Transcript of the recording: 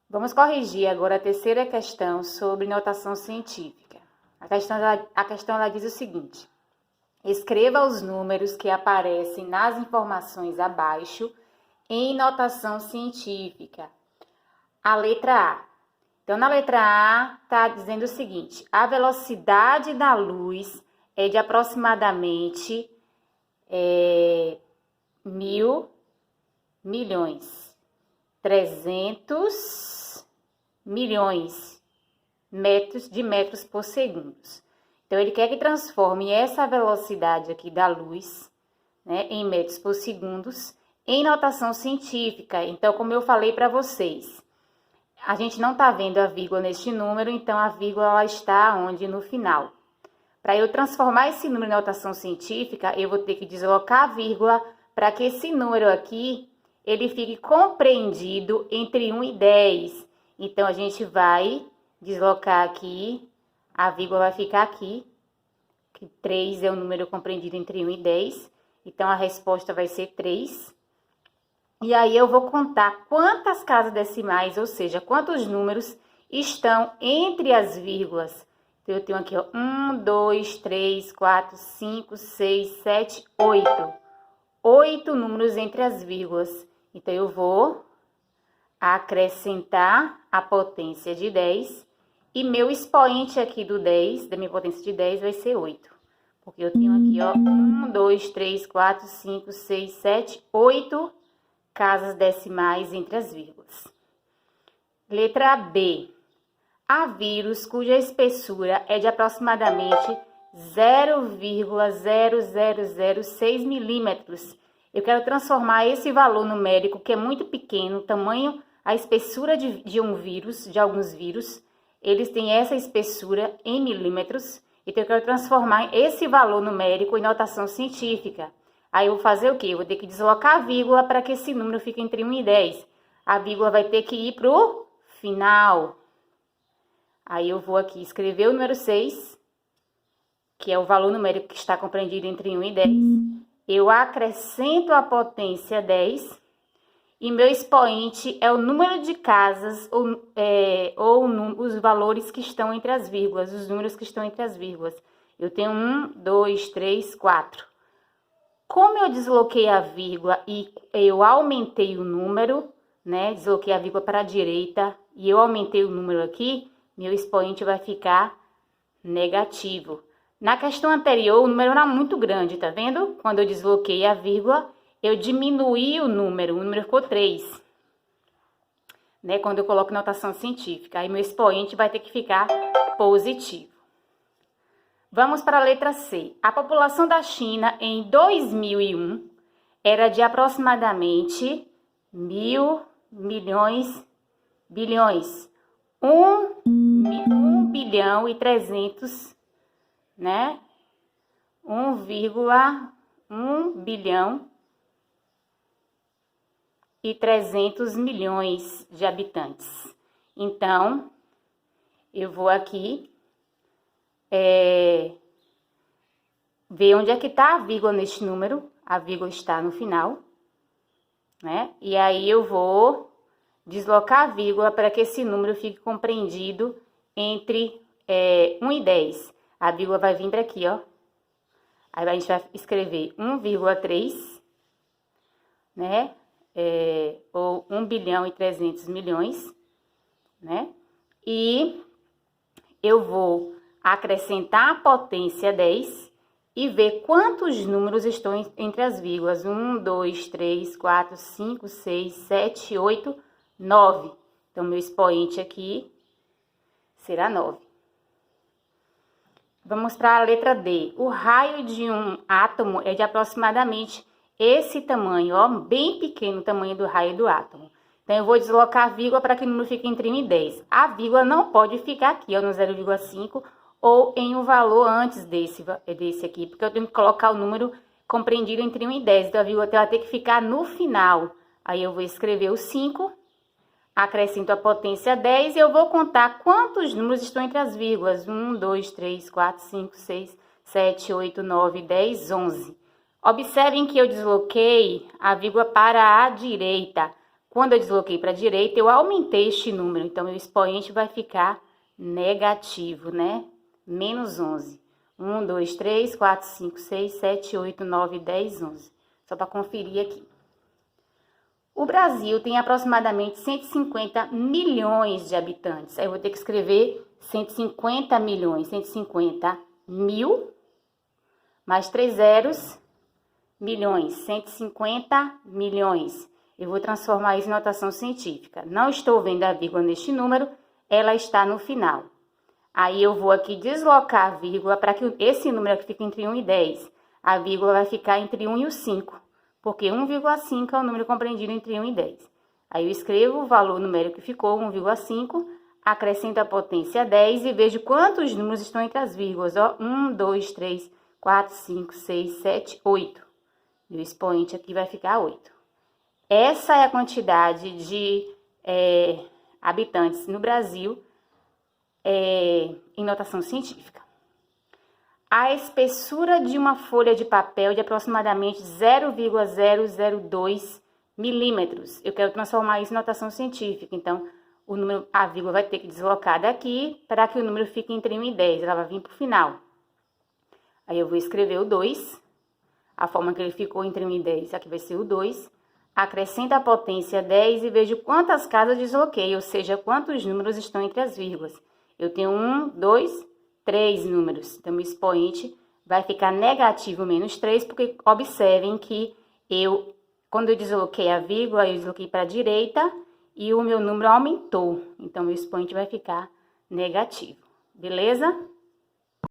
Vamos corrigir agora a terceira questão sobre notação científica. A questão ela diz o seguinte: escreva os números que aparecem nas informações abaixo em notação científica. A letra A. Então, na letra A, está dizendo o seguinte: a velocidade da luz é de aproximadamente 1.000 milhões, 300 milhões de metros por segundo. Então, ele quer que transforme essa velocidade aqui da luz, né, em metros por segundo, em notação científica. Então, como eu falei para vocês, a gente não está vendo a vírgula neste número, então a vírgula ela está onde? No final. Para eu transformar esse número em notação científica, eu vou ter que deslocar a vírgula para que esse número aqui, ele fique compreendido entre 1 e 10. Então, a gente vai deslocar aqui, a vírgula vai ficar aqui, que 3 é o número compreendido entre 1 e 10. Então, a resposta vai ser 3. E aí, eu vou contar quantas casas decimais, ou seja, quantos números estão entre as vírgulas. Então, eu tenho aqui, ó, 1, 2, 3, 4, 5, 6, 7, 8. 8 números entre as vírgulas. Então, eu vou acrescentar a potência de 10. E meu expoente aqui do 10, da minha potência de 10, vai ser 8. Porque eu tenho aqui, ó, 1, 2, 3, 4, 5, 6, 7, 8 casas decimais entre as vírgulas. Letra B. Há vírus cuja espessura é de aproximadamente 0,0006 milímetros. Eu quero transformar esse valor numérico, que é muito pequeno, tamanho, a espessura de um vírus, de alguns vírus, eles têm essa espessura em milímetros. Então, eu quero transformar esse valor numérico em notação científica. Aí, eu vou fazer o quê? Eu vou ter que deslocar a vírgula para que esse número fique entre 1 e 10. A vírgula vai ter que ir para o final. Aí, eu vou aqui escrever o número 6, que é o valor numérico que está compreendido entre 1 e 10. Eu acrescento a potência 10. E meu expoente é o número de casas os valores que estão entre as vírgulas, os números que estão entre as vírgulas. Eu tenho 1, 2, 3, 4. Como eu desloquei a vírgula e eu aumentei o número, né? Desloquei a vírgula para a direita e eu aumentei o número aqui, meu expoente vai ficar negativo. Na questão anterior, o número era muito grande, tá vendo? Quando eu desloquei a vírgula, eu diminuí o número ficou 3. Né? Quando eu coloco notação científica, aí meu expoente vai ter que ficar positivo. Vamos para a letra C. A população da China em 2001 era de aproximadamente 1.000 bilhões. 1 bilhão e 300, né? 1,1 bilhão e 300 milhões de habitantes. Então, eu vou aqui ver onde é que está a vírgula neste número. A vírgula está no final, né? E aí eu vou deslocar a vírgula para que esse número fique compreendido entre 1 e 10. A vírgula vai vir para aqui, ó. Aí a gente vai escrever 1,3, né? Ou 1 bilhão e 300 milhões, né? E eu vou acrescentar a potência 10 e ver quantos números estão entre as vírgulas. 1, 2, 3, 4, 5, 6, 7, 8, 9. Então, meu expoente aqui será 9. Vamos para a letra D. O raio de um átomo é de aproximadamente esse tamanho, ó, bem pequeno o tamanho do raio do átomo. Então, eu vou deslocar a vírgula para que o número fique entre 1 e 10. A vírgula não pode ficar aqui, ó, no 0,5 ou em um valor antes desse aqui, porque eu tenho que colocar o número compreendido entre 1 e 10. Então, a vírgula vai ter que ficar no final. Aí, eu vou escrever o 5, acrescento a potência 10 e eu vou contar quantos números estão entre as vírgulas. 1, 2, 3, 4, 5, 6, 7, 8, 9, 10, 11. Observem que eu desloquei a vírgula para a direita. Quando eu desloquei para a direita, eu aumentei este número. Então, meu expoente vai ficar negativo, né? Menos 11. 1, 2, 3, 4, 5, 6, 7, 8, 9, 10, 11. Só para conferir aqui. O Brasil tem aproximadamente 150 milhões de habitantes. Aí eu vou ter que escrever 150 milhões, 150 mil, mais 3 zeros, milhões, 150 milhões. Eu vou transformar isso em notação científica. Não estou vendo a vírgula neste número, ela está no final. Aí eu vou aqui deslocar a vírgula para que esse número aqui fique entre 1 e 10. A vírgula vai ficar entre 1 e o 5, porque 1,5 é o número compreendido entre 1 e 10. Aí eu escrevo o valor numérico que ficou, 1,5, acrescento a potência 10 e vejo quantos números estão entre as vírgulas. Ó, 1, 2, 3, 4, 5, 6, 7, 8. E o expoente aqui vai ficar 8. Essa é a quantidade de habitantes no Brasil em notação científica. A espessura de uma folha de papel de aproximadamente 0,002 milímetros. Eu quero transformar isso em notação científica. Então, a vírgula vai ter que deslocar daqui para que o número fique entre 1 e 10. Ela vai vir para o final. Aí eu vou escrever o 2. A forma que ele ficou entre 1 e 10, aqui vai ser o 2. Acrescento a potência 10 e vejo quantas casas desloquei, ou seja, quantos números estão entre as vírgulas. Eu tenho 1, 2, 3 números. Então, meu expoente vai ficar negativo menos 3, porque observem que quando eu desloquei a vírgula, eu desloquei para a direita e o meu número aumentou. Então, meu expoente vai ficar negativo. Beleza?